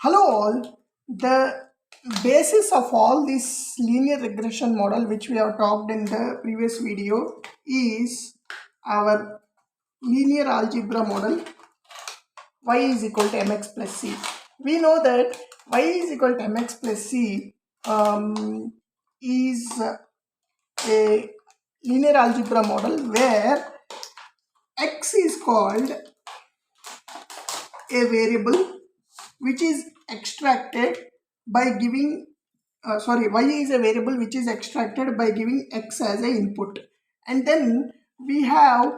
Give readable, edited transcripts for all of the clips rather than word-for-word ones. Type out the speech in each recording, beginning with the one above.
Hello all. The basis of all this linear regression model which we have talked in the previous video is our linear algebra model y is equal to mx plus c. We know that y is equal to mx plus c is a linear algebra model where x is called a variable which is extracted by giving y is a variable which is extracted by giving x as a input, and then we have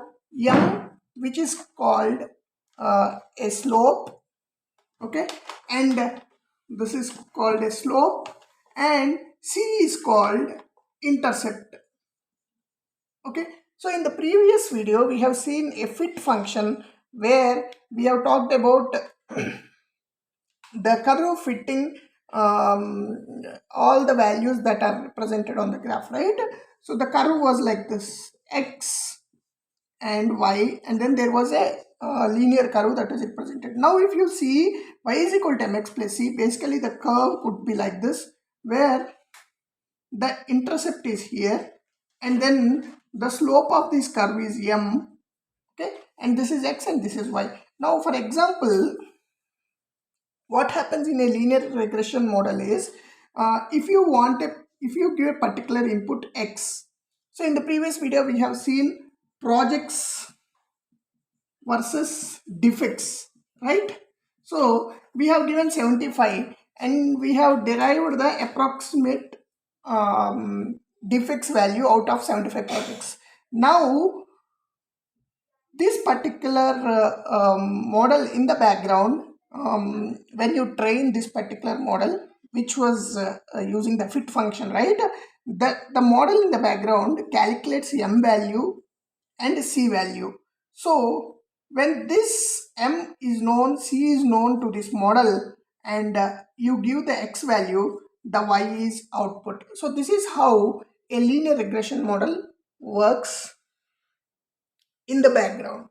m which is called a slope. Okay, and this is called a slope, and c is called intercept. Okay, so in the previous video we have seen a fit function where we have talked about the curve fitting all the values that are represented on the graph, right? So the curve was like this, x and y, and then there was a linear curve that is represented. Now if you see y is equal to mx plus c, basically the curve could be like this, where the intercept is here and then the slope of this curve is m. Okay, and this is x and this is y. Now for example, what happens in a linear regression model is if you give a particular input x. So in the previous video we have seen projects versus defects, right? So we have given 75 and we have derived the approximate defects value out of 75 projects. Now this particular model in the background, when you train this particular model which was using the fit function, right, the model in the background calculates m value and c value. So when this m is known, c is known to this model, and you give the x value, the y is output. So this is how a linear regression model works in the background.